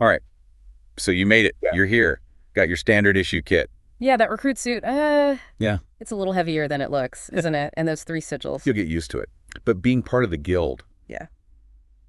All right. So you made it. Yeah. You're here. Got your standard issue kit. Yeah, that recruit suit, Yeah. it's a little heavier than it looks, isn't it? And those 3 sigils. You'll get used to it. But being part of the guild, Yeah.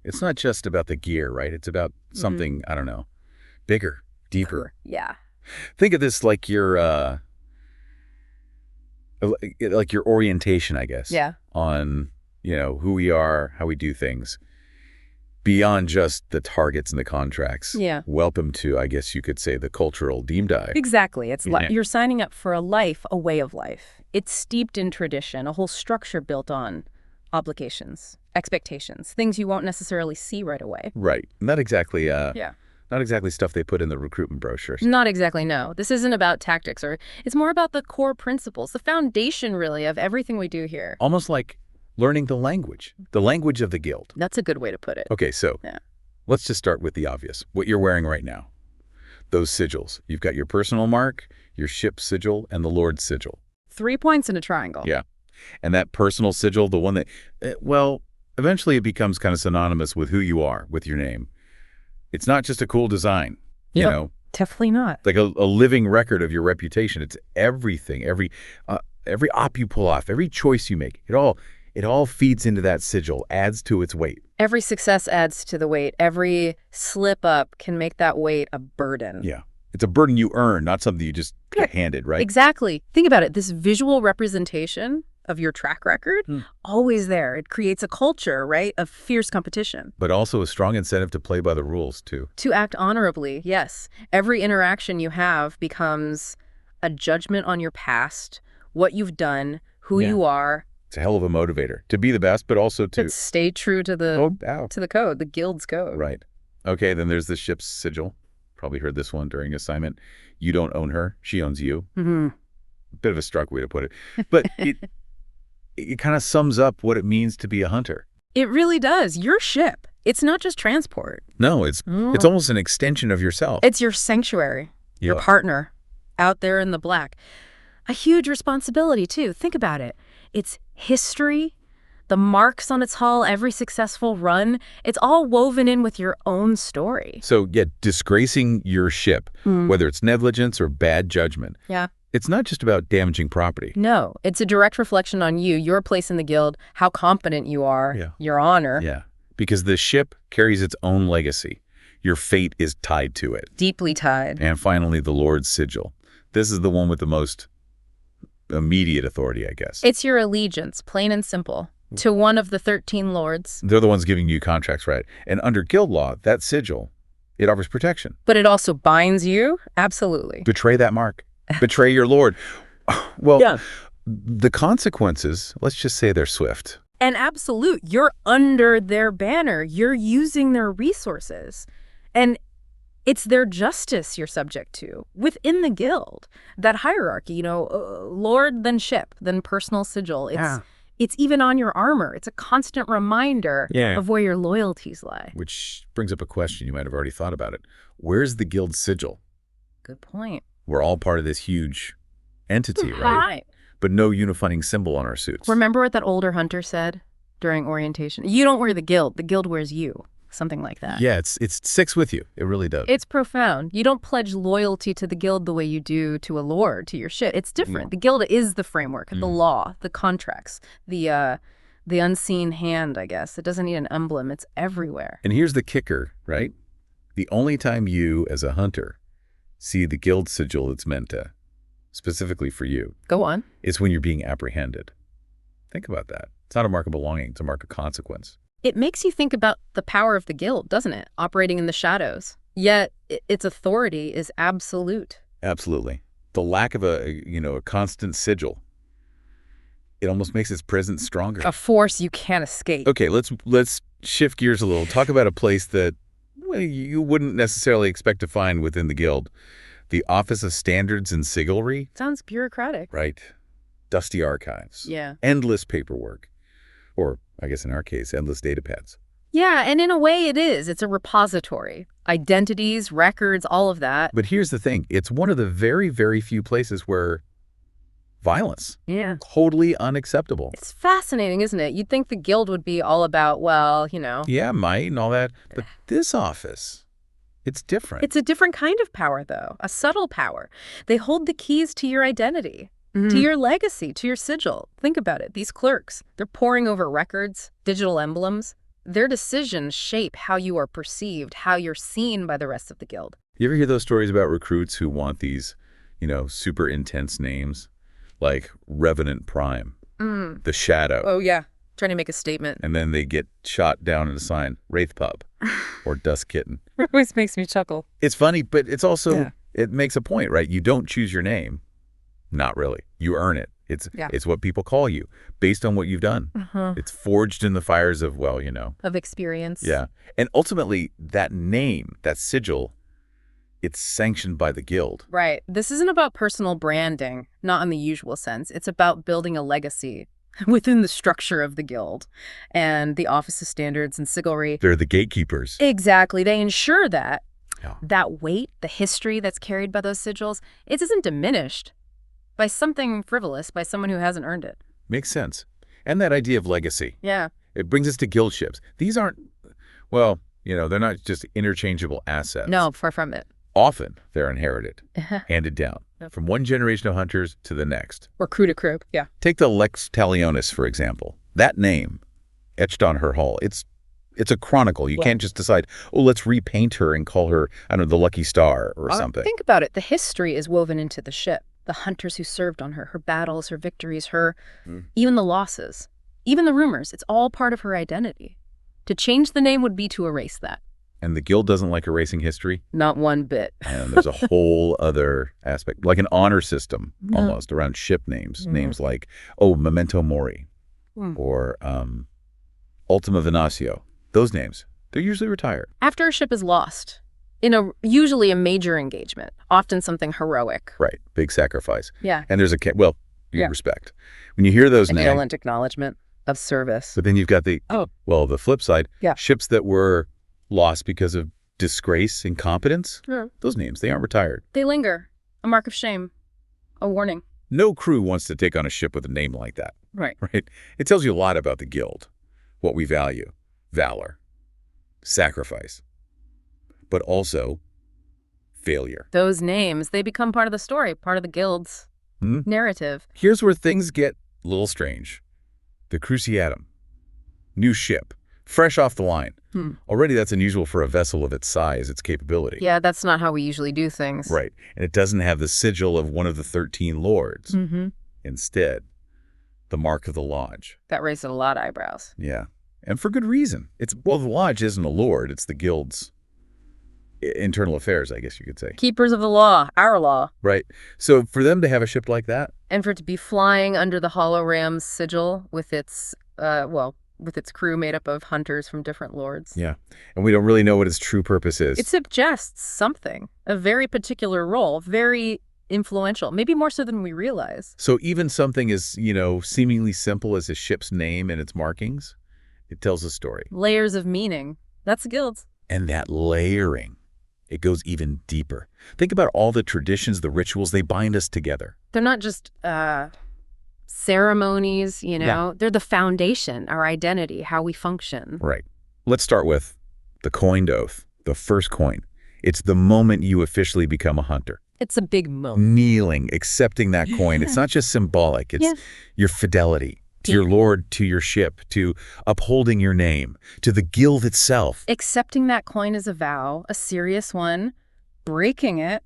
it's not just about the gear, right? It's about something, I don't know, bigger, deeper. Yeah. Think of this like your orientation, I guess. Yeah. On, who we are, how we do things. Beyond just the targets and the contracts. Yeah. Welcome to, I guess you could say, the cultural deep dive. Exactly. It's you're signing up for a life, a way of life. It's steeped in tradition, a whole structure built on obligations, expectations, things you won't necessarily see right away. Right. Not exactly stuff they put in the recruitment brochures. Not exactly, no. This isn't about tactics, it's more about the core principles, the foundation, really, of everything we do here. Almost like learning the language of the guild. That's a good way to put it. Okay, so let's just start with the obvious. What you're wearing right now, those sigils. You've got your personal mark, your ship sigil, and the Lord's sigil. 3 points in a triangle. Yeah. And that personal sigil, the one that, eventually it becomes kind of synonymous with who you are, with your name. It's not just a cool design, you know. Definitely not. Like a living record of your reputation. It's everything, every op you pull off, every choice you make. It all feeds into that sigil, adds to its weight. Every success adds to the weight. Every slip up can make that weight a burden. Yeah. It's a burden you earn, not something you just get handed, right? Exactly. Think about it. This visual representation of your track record, always there. It creates a culture, right, of fierce competition. But also a strong incentive to play by the rules, too. To act honorably, yes. Every interaction you have becomes a judgment on your past, what you've done, who you are. It's a hell of a motivator to be the best, but also to stay true to the code, the guild's code. Right. Okay, then there's the ship's sigil. Probably heard this one during assignment. You don't own her. She owns you. Bit of a struck way to put it. But it kind of sums up what it means to be a hunter. It really does. Your ship. It's not just transport. No, it's almost an extension of yourself. It's your sanctuary, your partner out there in the black. A huge responsibility, too. Think about it. It's history, the marks on its hull, every successful run. It's all woven in with your own story. So, disgracing your ship, whether it's negligence or bad judgment, it's not just about damaging property. No, it's a direct reflection on you, your place in the guild, how competent you are, your honor. Yeah, because the ship carries its own legacy. Your fate is tied to it. Deeply tied. And finally, the Lord's sigil. This is the one with the most immediate authority, I guess. It's your allegiance, plain and simple, to one of the 13 lords. They're the ones giving you contracts, right? And under guild law, that sigil, it offers protection. But it also binds you? Absolutely. Betray that mark. Betray your lord. Well, the consequences, let's just say they're swift. And absolute. You're under their banner. You're using their resources. And it's their justice you're subject to within the guild. That hierarchy, lord, then ship, then personal sigil. It's even on your armor. It's a constant reminder of where your loyalties lie. Which brings up a question. You might have already thought about it. Where's the guild sigil? Good point. We're all part of this huge entity, right? But no unifying symbol on our suits. Remember what that older hunter said during orientation? You don't wear the guild wears you. Something like that. Yeah, it sticks with you. It really does. It's profound. You don't pledge loyalty to the guild the way you do to a lord, to your ship. It's different. The guild is the framework, the law, the contracts, the unseen hand, I guess. It doesn't need an emblem. It's everywhere. And here's the kicker, right? The only time you, as a hunter, see the guild sigil that's meant to, specifically for you. Go on. Is when you're being apprehended. Think about that. It's not a mark of belonging. It's a mark of consequence. It makes you think about the power of the guild, doesn't it? Operating in the shadows. Yet its authority is absolute. Absolutely. The lack of a constant sigil, it almost makes its presence stronger. A force you can't escape. Okay, let's shift gears a little. Talk about a place that you wouldn't necessarily expect to find within the guild. The Office of Standards and Sigilry. Sounds bureaucratic. Right. Dusty archives. Yeah. Endless paperwork. Or, I guess in our case, endless data pads. Yeah, and in a way it is. It's a repository. Identities, records, all of that. But here's the thing. It's one of the very, very few places where violence. Totally unacceptable. It's fascinating, isn't it? You'd think the guild would be all about, Yeah, might and all that. But this office, It's different. It's a different kind of power, though, a subtle power. They hold the keys to your identity, to your legacy, to your sigil. Think about it. These clerks, they're poring over records, digital emblems. Their decisions shape how you are perceived, how you're seen by the rest of the guild. You ever hear those stories about recruits who want these, super intense names? Like Revenant Prime, The Shadow. Oh, yeah. Trying to make a statement. And then they get shot down in a sign, Wraith Pup or Dusk Kitten. It always makes me chuckle. It's funny, but it's also, it makes a point, right? You don't choose your name. Not really. You earn it. It's what people call you based on what you've done. It's forged in the fires of, Of experience. Yeah. And ultimately, that name, that sigil, it's sanctioned by the guild. Right. This isn't about personal branding, not in the usual sense. It's about building a legacy within the structure of the guild and the Office of Standards and Sigilry. They're the gatekeepers. Exactly. They ensure that that weight, the history that's carried by those sigils, it isn't diminished by something frivolous, by someone who hasn't earned it. Makes sense. And that idea of legacy. Yeah. It brings us to guildships. These aren't, well, they're not just interchangeable assets. No, far from it. Often they're inherited, handed down, from one generation of hunters to the next. Or crew to crew, yeah. Take the Lex Talionis, for example. That name, etched on her hull, it's a chronicle. You can't just decide, let's repaint her and call her, I don't know, the Lucky Star or something. Think about it. The history is woven into the ship. The hunters who served on her, her battles, her victories, even the losses, even the rumors. It's all part of her identity. To change the name would be to erase that. And the guild doesn't like erasing history? Not one bit. And there's a whole other aspect, like an honor system almost around ship names. Names like, Memento Mori or Ultima Venatio. Those names, they're usually retired. After a ship is lost, in usually a major engagement, often something heroic. Right, big sacrifice. Yeah. And there's respect. When you hear those names. Violent acknowledgement of service. But then you've got the flip side, ships that were lost because of disgrace, incompetence. Those names, they aren't retired. They linger. A mark of shame. A warning. No crew wants to take on a ship with a name like that. Right. Right? It tells you a lot about the guild, what we value, valor, sacrifice, but also failure. Those names, they become part of the story, part of the guild's narrative. Here's where things get a little strange. The Cruciatum, new ship, fresh off the line. Already that's unusual for a vessel of its size, its capability. Yeah, that's not how we usually do things. Right. And it doesn't have the sigil of one of the 13 lords. Instead, the mark of the lodge. That raised a lot of eyebrows. Yeah. And for good reason. The lodge isn't a lord. It's the guild's internal affairs, I guess you could say. Keepers of the law, our law. Right. So for them to have a ship like that. And for it to be flying under the holorams sigil with its, with its crew made up of hunters from different lords. Yeah. And we don't really know what its true purpose is. It suggests something, a very particular role, very influential, maybe more so than we realize. So even something as, seemingly simple as a ship's name and its markings, it tells a story. Layers of meaning. That's the guilds. And that layering, it goes even deeper. Think about all the traditions, the rituals, they bind us together. They're not just ceremonies, They're the foundation, our identity, how we function. Right. Let's start with the coined oath, the first coin. It's the moment you officially become a hunter. It's a big moment. Kneeling, accepting that coin. It's not just symbolic. It's your fidelity to your lord, to your ship, to upholding your name, to the guild itself. Accepting that coin as a vow, a serious one, breaking it,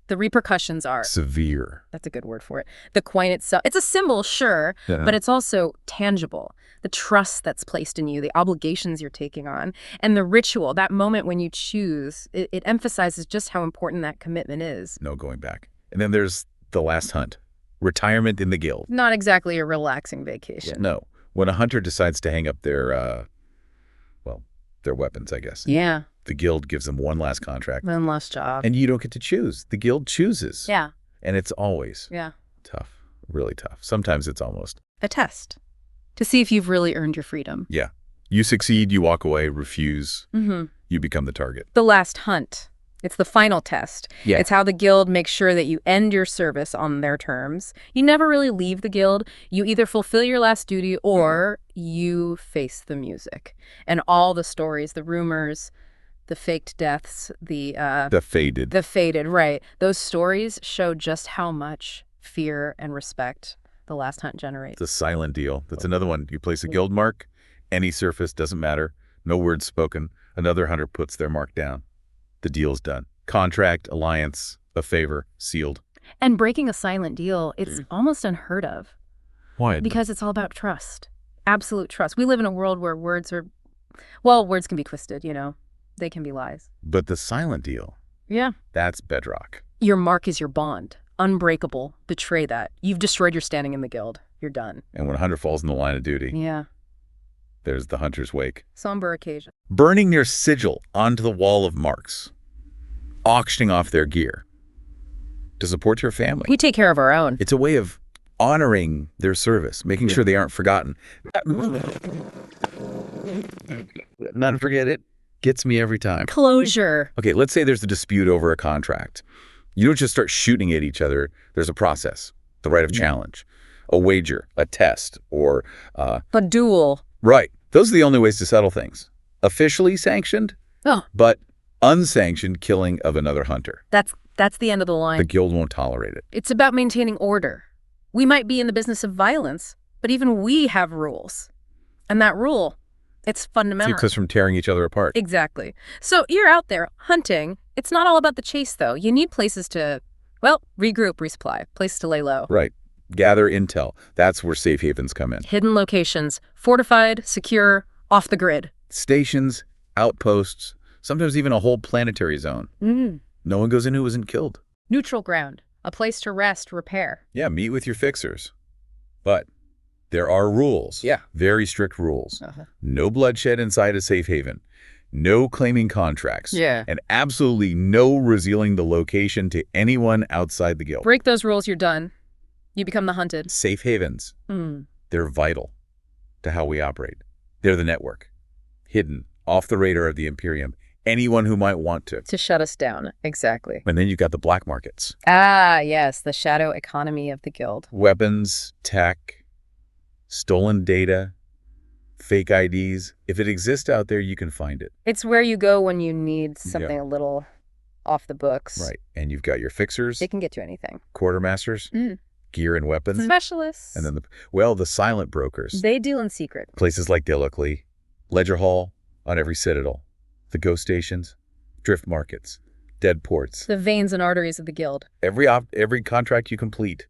the repercussions are severe. That's a good word for it. The coin itself, it's a symbol, sure, but it's also tangible. The trust that's placed in you, the obligations you're taking on, and the ritual, that moment when you choose, it emphasizes just how important that commitment is. No going back. And then there's the last hunt, retirement in the guild. Not exactly a relaxing vacation. No. When a hunter decides to hang up their weapons, I guess. Yeah. The guild gives them one last contract. One last job. And you don't get to choose. The guild chooses. Yeah. And it's always tough, really tough. Sometimes it's almost a test to see if you've really earned your freedom. Yeah. You succeed, you walk away, refuse, you become the target. The last hunt. It's the final test. Yeah. It's how the guild makes sure that you end your service on their terms. You never really leave the guild. You either fulfill your last duty or you face the music and all the stories, the rumors, the faked deaths, The faded. the faded, right. Those stories show just how much fear and respect the last hunt generates. The silent deal. That's another one. You place a guild mark, any surface, doesn't matter. No words spoken. Another hunter puts their mark down. The deal's done. Contract, alliance, a favor, sealed. And breaking a silent deal, it's almost unheard of. Why? Because it's all about trust. Absolute trust. We live in a world where words can be twisted, They can be lies. But the silent deal, Yeah. that's bedrock. Your mark is your bond. Unbreakable. Betray that. You've destroyed your standing in the guild. You're done. And when a hunter falls in the line of duty, Yeah. there's the hunter's wake. Somber occasion. Burning their sigil onto the wall of marks. Auctioning off their gear to support your family. We take care of our own. It's a way of honoring their service, making sure they aren't forgotten. Not forget it. Gets me every time. Closure. Okay, let's say there's a dispute over a contract. You don't just start shooting at each other. There's a process, the right of challenge, a wager, a test, or... A duel. Right. Those are the only ways to settle things. Officially sanctioned, but unsanctioned killing of another hunter. That's the end of the line. The guild won't tolerate it. It's about maintaining order. We might be in the business of violence, but even we have rules. And that rule, it's fundamental. Keeps us from tearing each other apart. Exactly. So you're out there hunting. It's not all about the chase, though. You need places to, regroup, resupply, places to lay low. Right. Gather intel. That's where safe havens come in. Hidden locations, fortified, secure, off the grid. Stations, outposts, sometimes even a whole planetary zone. No one goes in who isn't killed. Neutral ground, a place to rest, repair. Yeah, meet with your fixers. But there are rules. Yeah. Very strict rules. No bloodshed inside a safe haven. No claiming contracts. Yeah. And absolutely no revealing the location to anyone outside the guild. Break those rules, you're done. You become the hunted. Safe havens. They're vital to how we operate. They're the network. Hidden, off the radar of the Imperium. Anyone who might want to. To shut us down. Exactly. And then you've got the black markets. Ah, yes, the shadow economy of the guild. Weapons, tech, stolen data, fake IDs. If it exists out there, you can find it. It's where you go when you need something a little off the books. Right. And you've got your fixers. They can get you anything. Quartermasters, gear and weapons. Specialists. And then the silent brokers. They deal in secret. Places like dialog, Ledger Hall on every citadel, the ghost stations, drift markets, dead ports. The veins and arteries of the guild. Every contract you complete,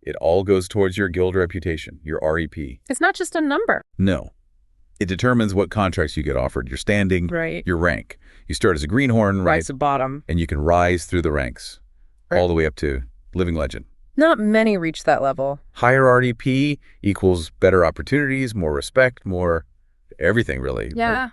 it all goes towards your guild reputation, your REP. It's not just a number. No. It determines what contracts you get offered, your standing, Right. your rank. You start as a greenhorn, right? Rise to bottom. And you can rise through the ranks, all the way up to living legend. Not many reach that level. Higher RDP equals better opportunities, more respect, more everything, really. Yeah.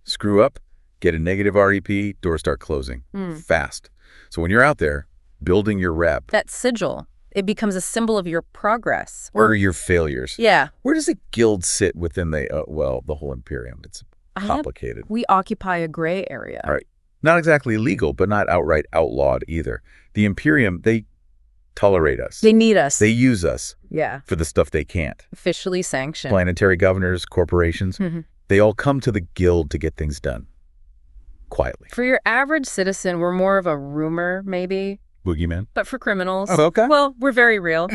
Screw up, get a negative REP, doors start closing fast. So when you're out there building your rep, That sigil, it becomes a symbol of your progress. where are your failures? Yeah. Where does a guild sit within the whole Imperium? It's complicated. We occupy a gray area. All right. Not exactly legal, but not outright outlawed either. The Imperium, they tolerate us. They need us. They use us Yeah. for the stuff they can't. Officially sanctioned. Planetary governors, corporations, they all come to the guild to get things done. Quietly. For your average citizen, we're more of a rumor, maybe. Boogeyman. But for criminals, Oh, okay. well, we're very real.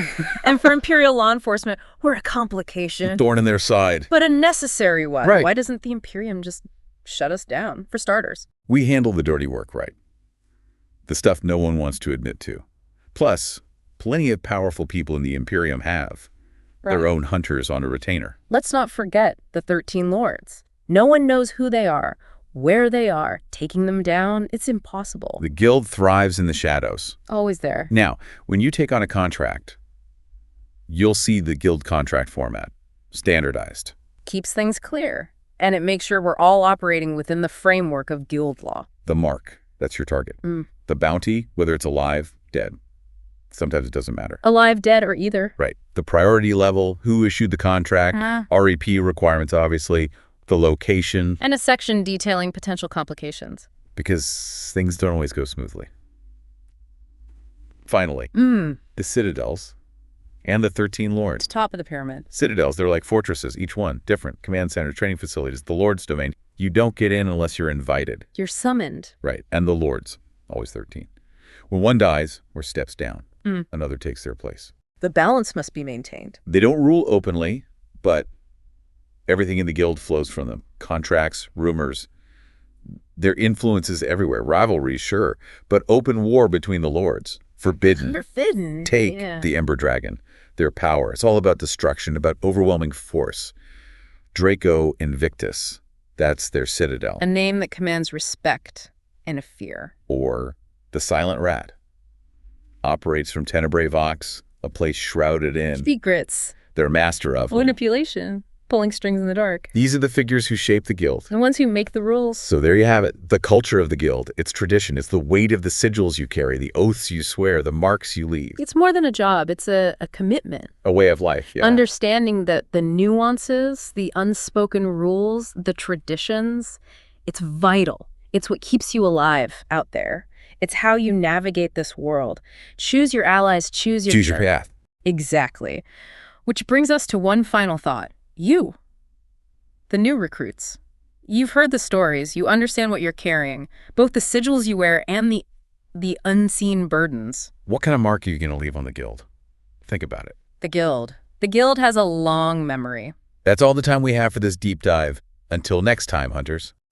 And for Imperial law enforcement, we're a complication. Thorn in their side. But a necessary one. Right. Why doesn't the Imperium just shut us down, for starters? We handle the dirty work right. The stuff no one wants to admit to. Plus, plenty of powerful people in the Imperium have their own hunters on a retainer. Let's not forget the 13 lords. No one knows who they are, where they are. Taking them down, it's impossible. The guild thrives in the shadows. Always there. Now, when you take on a contract, you'll see the guild contract format, standardized. Keeps things clear. And it makes sure we're all operating within the framework of guild law. The mark, that's your target. The bounty, whether it's alive, dead. Sometimes it doesn't matter. Alive, dead, or either. Right. The priority level, who issued the contract, REP requirements, obviously, the location. And a section detailing potential complications. Because things don't always go smoothly. Finally, the citadels and the 13 lords. Top of the pyramid. Citadels, they're like fortresses, each one different. Command center, training facilities, the lord's domain. You don't get in unless you're invited. You're summoned. Right. And the lords, always 13. When one dies or steps down, Mm. another takes their place. The balance must be maintained. They don't rule openly, but everything in the guild flows from them. Contracts, rumors. Their influence is everywhere. Rivalries, sure, but open war between the lords. Forbidden. Forbidden. Take Yeah. the Ember Dragon, their power. It's all about destruction, about overwhelming force. Draco Invictus, that's their citadel. A name that commands respect and a fear. Or the Silent Rat. Operates from Tenebrae Vox, a place shrouded in. Secrets. They're master of them. Manipulation. Pulling strings in the dark. These are the figures who shape the guild. The ones who make the rules. So there you have it. The culture of the guild. It's tradition. It's the weight of the sigils you carry, the oaths you swear, the marks you leave. It's more than a job. It's a commitment. A way of life, yeah. Understanding that the nuances, the unspoken rules, the traditions, it's vital. It's what keeps you alive out there. It's how you navigate this world. Choose your allies, choose your path. Exactly. Which brings us to one final thought. You, the new recruits. You've heard the stories. You understand what you're carrying, both the sigils you wear and the unseen burdens. What kind of mark are you going to leave on the guild? Think about it. The guild. The guild has a long memory. That's all the time we have for this deep dive. Until next time, hunters.